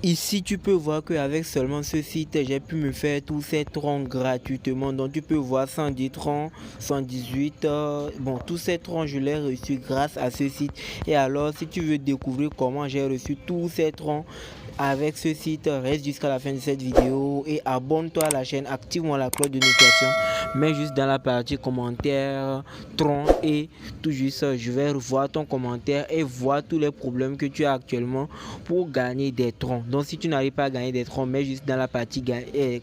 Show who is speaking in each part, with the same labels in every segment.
Speaker 1: Ici, tu peux voir qu'avec seulement ce site, j'ai pu me faire tous ces troncs gratuitement. Donc, tu peux voir 110 troncs, 118. Bon, tous ces troncs, je les ai reçus grâce à ce site. Et alors, si tu veux découvrir comment j'ai reçu tous ces troncs avec ce site, reste jusqu'à la fin de cette vidéo et abonne-toi à la chaîne, active-moi la cloche de notification, mets juste dans la partie commentaire tronc et tout juste je vais revoir ton commentaire et voir tous les problèmes que tu as actuellement pour gagner des troncs. Donc si tu n'arrives pas à gagner des troncs, mets juste dans la partie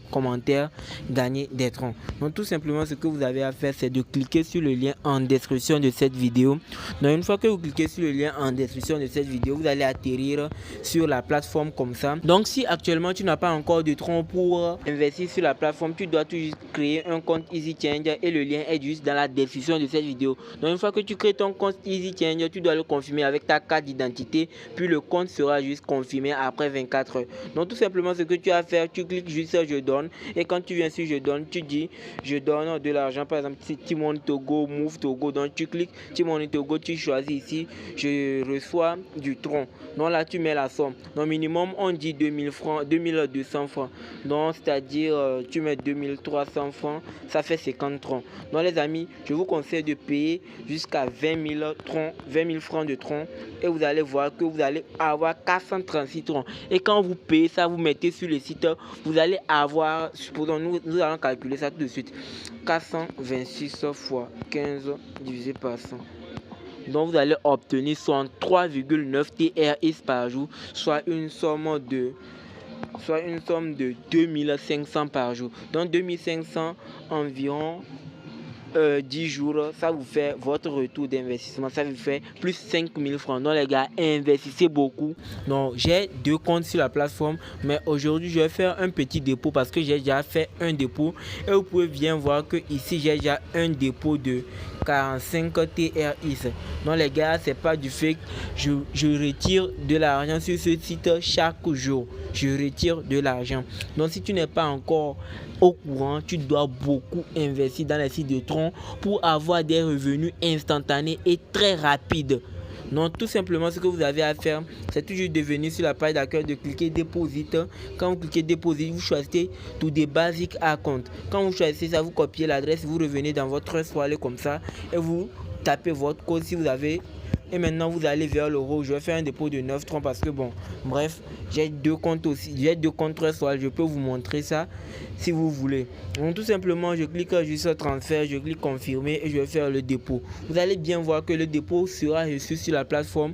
Speaker 1: commentaire gagner des troncs. Donc tout simplement ce que vous avez à faire, c'est de cliquer sur le lien en description de cette vidéo. Donc une fois que vous cliquez sur le lien en description de cette vidéo, vous allez atterrir sur la plateforme comme ça. Donc si actuellement tu n'as pas encore de troncs pour investir sur la plateforme, tu dois tout juste créer un compte EasyChange et le lien est juste dans la description de cette vidéo. Donc une fois que tu crées ton compte EasyChange, tu dois le confirmer avec ta carte d'identité, puis le compte sera juste confirmé après 24 heures. Donc tout simplement ce que tu as à faire, tu cliques juste sur je donne et quand tu viens sur je donne, tu dis je donne de l'argent, par exemple Timon Togo, Move Togo. Donc tu cliques Timon Togo, tu choisis ici je reçois du tronc. Donc là tu mets la somme. Donc minimum on dit 2000 francs, 2200 francs. Donc c'est-à-dire tu mets 2300 francs, ça fait 50 troncs. Donc les amis, je vous conseille de payer jusqu'à 20 000 troncs, 20 000 francs de troncs et vous allez voir que vous allez avoir 436 troncs. Et quand vous payez ça, vous mettez sur le site, vous allez avoir, supposons nous allons calculer ça tout de suite, 426 fois 15 divisé par 100. Donc vous allez obtenir 3,9 TRX par jour, soit une somme de 2500 par jour. Donc 2500 environ 10 jours, ça vous fait votre retour d'investissement, ça vous fait plus 5000 francs. Donc les gars, investissez beaucoup. Donc j'ai 2 comptes sur la plateforme, mais aujourd'hui je vais faire un petit dépôt parce que j'ai déjà fait un dépôt et vous pouvez bien voir que ici j'ai déjà un dépôt de 45 TRX. Donc les gars, c'est pas du fake, je retire de l'argent sur ce site chaque jour, je retire de l'argent. Donc si tu n'es pas encore au courant, tu dois beaucoup investir dans les sites de troncs pour avoir des revenus instantanés et très rapides. Donc tout simplement ce que vous avez à faire, c'est toujours de venir sur la page d'accueil, de cliquer Deposit. Quand vous cliquez Deposit, vous choisissez tout des basiques à compte. Quand vous choisissez ça, vous copiez l'adresse, vous revenez dans votre wallet comme ça et vous tapez votre code si vous avez. Et maintenant vous allez vers l'euro. Je vais faire un dépôt de 9 troncs parce que bon, bref, j'ai 2 comptes aussi, j'ai 2 comptes Trustwallet. Je peux vous montrer ça si vous voulez. Donc tout simplement je clique juste sur transfert, je clique confirmer et je vais faire le dépôt. Vous allez bien voir que le dépôt sera reçu sur la plateforme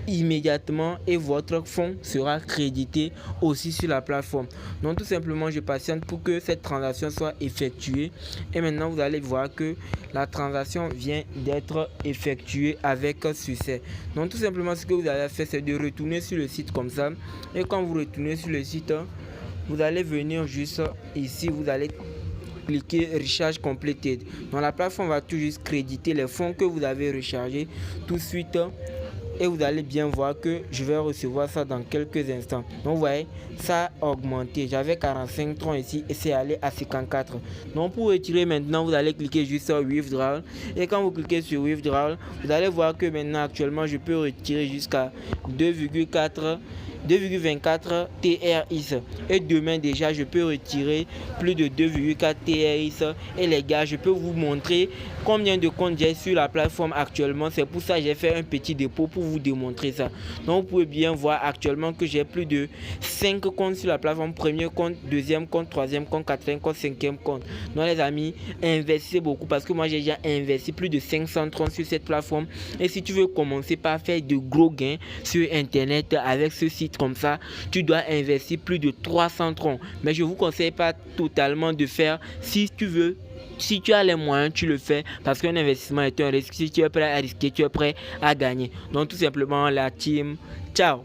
Speaker 1: immédiatement et votre fonds sera crédité aussi sur la plateforme. Donc tout simplement je patiente pour que cette transaction soit effectuée et maintenant vous allez voir que la transaction vient d'être effectuée avec succès. Donc tout simplement ce que vous allez faire, c'est de retourner sur le site comme ça et quand vous retournez sur le site, vous allez venir juste ici, vous allez cliquer recharge completed. Donc la plateforme va tout juste créditer les fonds que vous avez rechargés tout de suite et vous allez bien voir que je vais recevoir ça dans quelques instants. Donc vous voyez, ça a augmenté. J'avais 45 troncs ici et c'est allé à 54. Donc pour retirer maintenant, vous allez cliquer juste sur Withdrawal et quand vous cliquez sur Withdrawal, vous allez voir que maintenant actuellement je peux retirer jusqu'à 2,24 TRX et demain déjà je peux retirer plus de 2,4 TRX. Et les gars, je peux vous montrer combien de comptes j'ai sur la plateforme actuellement. C'est pour ça que j'ai fait un petit dépôt pour vous démontrer ça. Donc vous pouvez bien voir actuellement que j'ai plus de 5 comptes sur la plateforme. Premier compte, deuxième compte, troisième compte, quatrième compte, cinquième compte. Donc les amis, investissez beaucoup parce que moi j'ai déjà investi plus de 500 troncs sur cette plateforme. Et si tu veux commencer par faire de gros gains sur internet avec ce site comme ça, tu dois investir plus de 300 troncs. Mais je vous conseille pas totalement de faire. Si tu as les moyens, tu le fais parce qu'un investissement est un risque. Si tu es prêt à risquer, tu es prêt à gagner. Donc tout simplement la team, ciao.